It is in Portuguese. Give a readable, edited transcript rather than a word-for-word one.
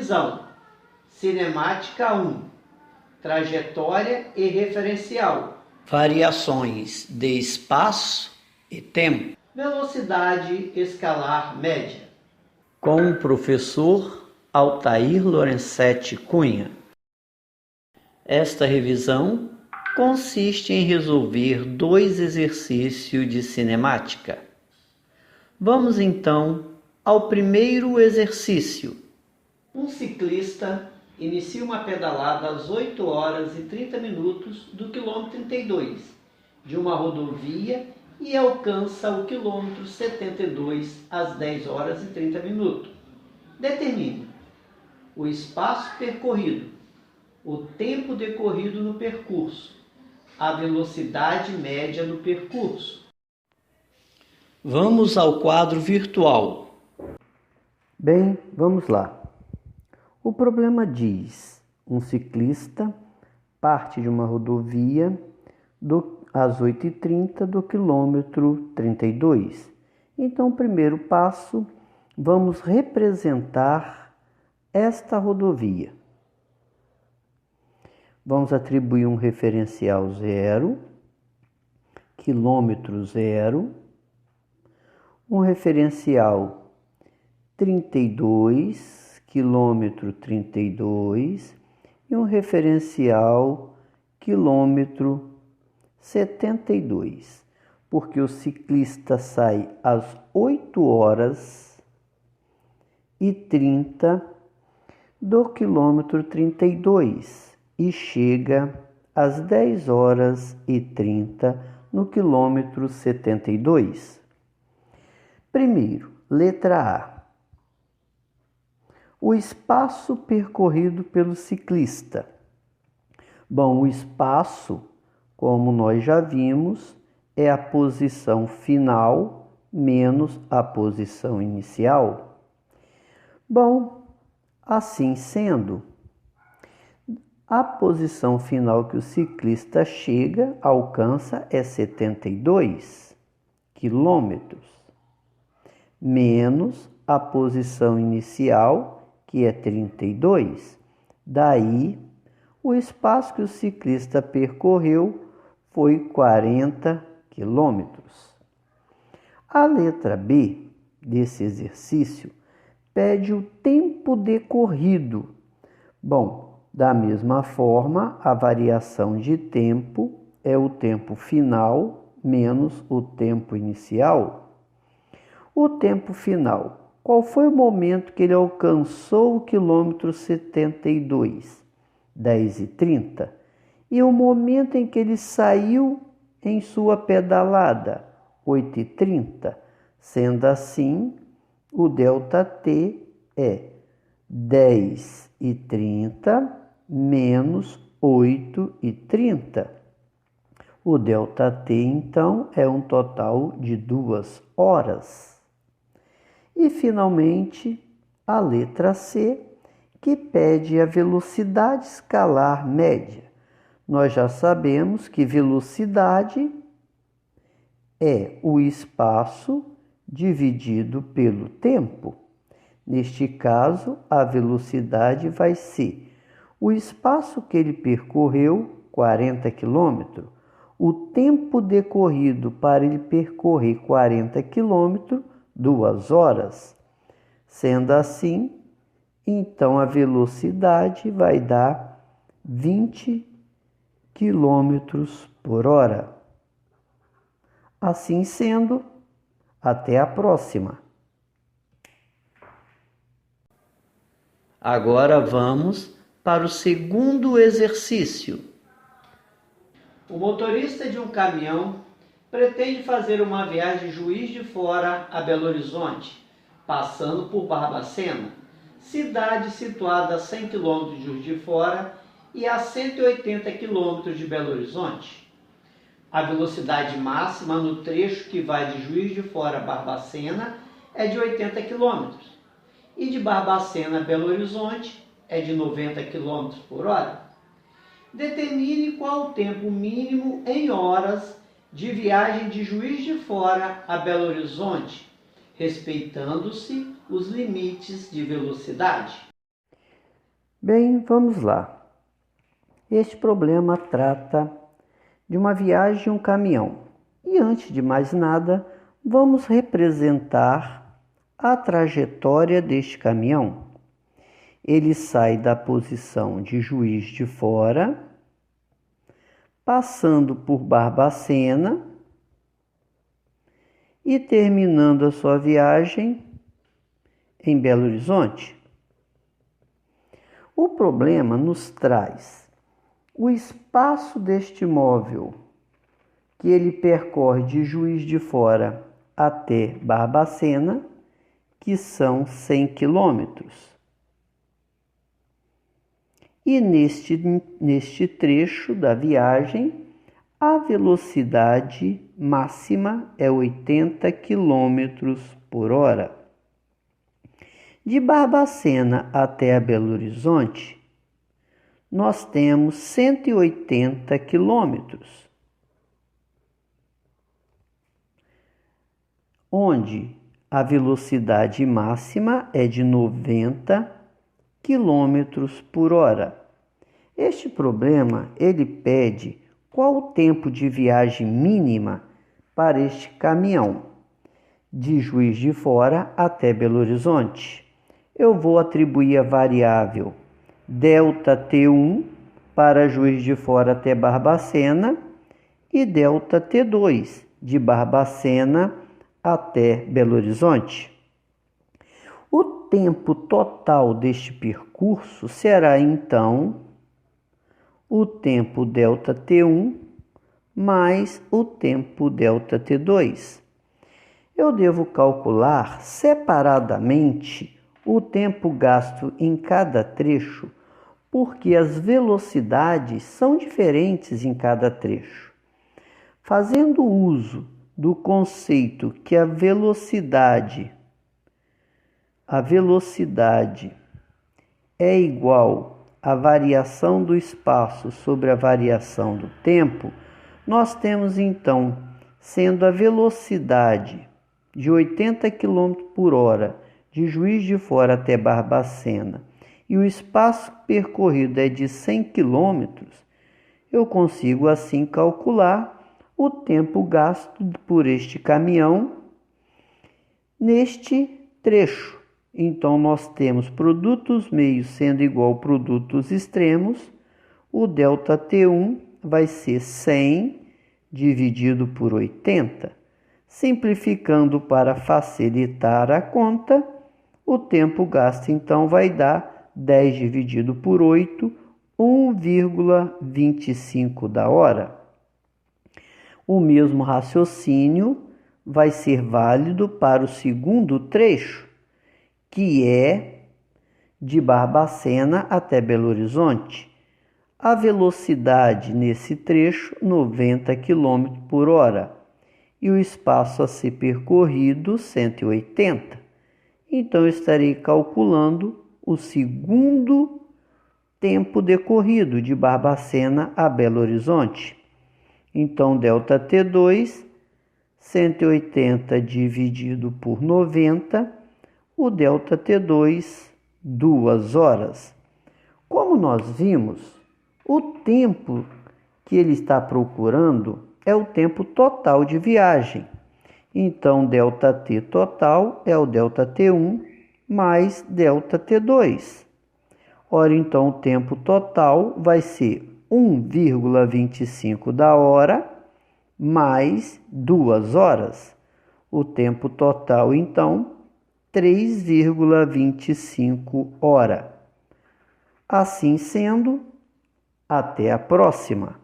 Revisão. Cinemática 1. Trajetória e referencial. Variações de espaço e tempo. Velocidade escalar média. Com o professor Altair Lorenzetti Cunha. Esta revisão consiste em resolver 2 exercícios de cinemática. Vamos então ao primeiro exercício. Um ciclista inicia uma pedalada às 8 horas e 30 minutos do quilômetro 32 de uma rodovia e alcança o quilômetro 72 às 10 horas e 30 minutos. Determine o espaço percorrido, o tempo decorrido no percurso, a velocidade média do percurso. Vamos ao quadro virtual. Bem, vamos lá. O problema diz: um ciclista parte de uma rodovia às 8h30 do quilômetro 32. Então, primeiro passo, vamos representar esta rodovia. Vamos atribuir um referencial 0, quilômetro 0, um referencial 32, quilômetro 32 e um referencial quilômetro 72, porque o ciclista sai às 8 horas e 30 do quilômetro 32 e chega às 10 horas e 30 no quilômetro 72. Primeiro, letra A. O espaço percorrido pelo ciclista. Bom, o espaço, como nós já vimos, é a posição final menos a posição inicial. Bom, assim sendo, a posição final que o ciclista alcança é 72 quilômetros, menos a posição inicial, que é 32. Daí, o espaço que o ciclista percorreu foi 40 quilômetros. A letra B desse exercício pede o tempo decorrido. Bom, da mesma forma, a variação de tempo é o tempo final menos o tempo inicial. O tempo final. Qual foi o momento que ele alcançou o quilômetro 72? 10h30. E o momento em que ele saiu em sua pedalada? 8h30. Sendo assim, o ΔT é 10h30 menos 8h30. O ΔT, então, é um total de 2 horas. E, finalmente, a letra C, que pede a velocidade escalar média. Nós já sabemos que velocidade é o espaço dividido pelo tempo. Neste caso, a velocidade vai ser o espaço que ele percorreu, 40 km, o tempo decorrido para ele percorrer 40 km, 2 horas. Sendo assim, então a velocidade vai dar 20 km por hora. Assim sendo, até a próxima. Agora vamos para o segundo exercício. O motorista de um caminhão pretende fazer uma viagem de Juiz de Fora a Belo Horizonte, passando por Barbacena, cidade situada a 100 km de Juiz de Fora e a 180 km de Belo Horizonte. A velocidade máxima no trecho que vai de Juiz de Fora a Barbacena é de 80 km e de Barbacena a Belo Horizonte é de 90 km por hora. Determine qual o tempo mínimo em horas de viagem de Juiz de Fora a Belo Horizonte, respeitando-se os limites de velocidade. Bem, vamos lá. Este problema trata de uma viagem em um caminhão. E antes de mais nada, vamos representar a trajetória deste caminhão. Ele sai da posição de Juiz de Fora, passando por Barbacena e terminando a sua viagem em Belo Horizonte. O problema nos traz o espaço deste móvel que ele percorre de Juiz de Fora até Barbacena, que são 100 quilômetros. E neste trecho da viagem, a velocidade máxima é 80 km por hora. De Barbacena até Belo Horizonte, nós temos 180 quilômetros, onde a velocidade máxima é de 90 km por hora. Este problema, ele pede qual o tempo de viagem mínima para este caminhão, de Juiz de Fora até Belo Horizonte. Eu vou atribuir a variável ΔT1 para Juiz de Fora até Barbacena e ΔT2 de Barbacena até Belo Horizonte. O tempo total deste percurso será, então, o tempo ΔT1 mais o tempo ΔT2. Eu devo calcular separadamente o tempo gasto em cada trecho, porque as velocidades são diferentes em cada trecho. Fazendo uso do conceito que a velocidade é igual à variação do espaço sobre a variação do tempo, nós temos então, sendo a velocidade de 80 km por hora de Juiz de Fora até Barbacena e o espaço percorrido é de 100 km, eu consigo assim calcular o tempo gasto por este caminhão neste trecho. Então, nós temos produtos meios sendo igual a produtos extremos. O ΔT1 vai ser 100 dividido por 80. Simplificando para facilitar a conta, o tempo gasto então vai dar 10 dividido por 8, 1,25 da hora. O mesmo raciocínio vai ser válido para o segundo trecho, que é de Barbacena até Belo Horizonte. A velocidade nesse trecho, 90 km por hora, e o espaço a ser percorrido, 180. Então, eu estarei calculando o segundo tempo decorrido de Barbacena a Belo Horizonte. Então, ΔT2, 180 dividido por 90, o ΔT2, 2 horas. Como nós vimos, o tempo que ele está procurando é o tempo total de viagem. Então, ΔT total é o ΔT1 mais ΔT2. Ora, então, o tempo total vai ser 1,25 da hora mais 2 horas. O tempo total, então, 3,25 hora. Assim sendo, até a próxima.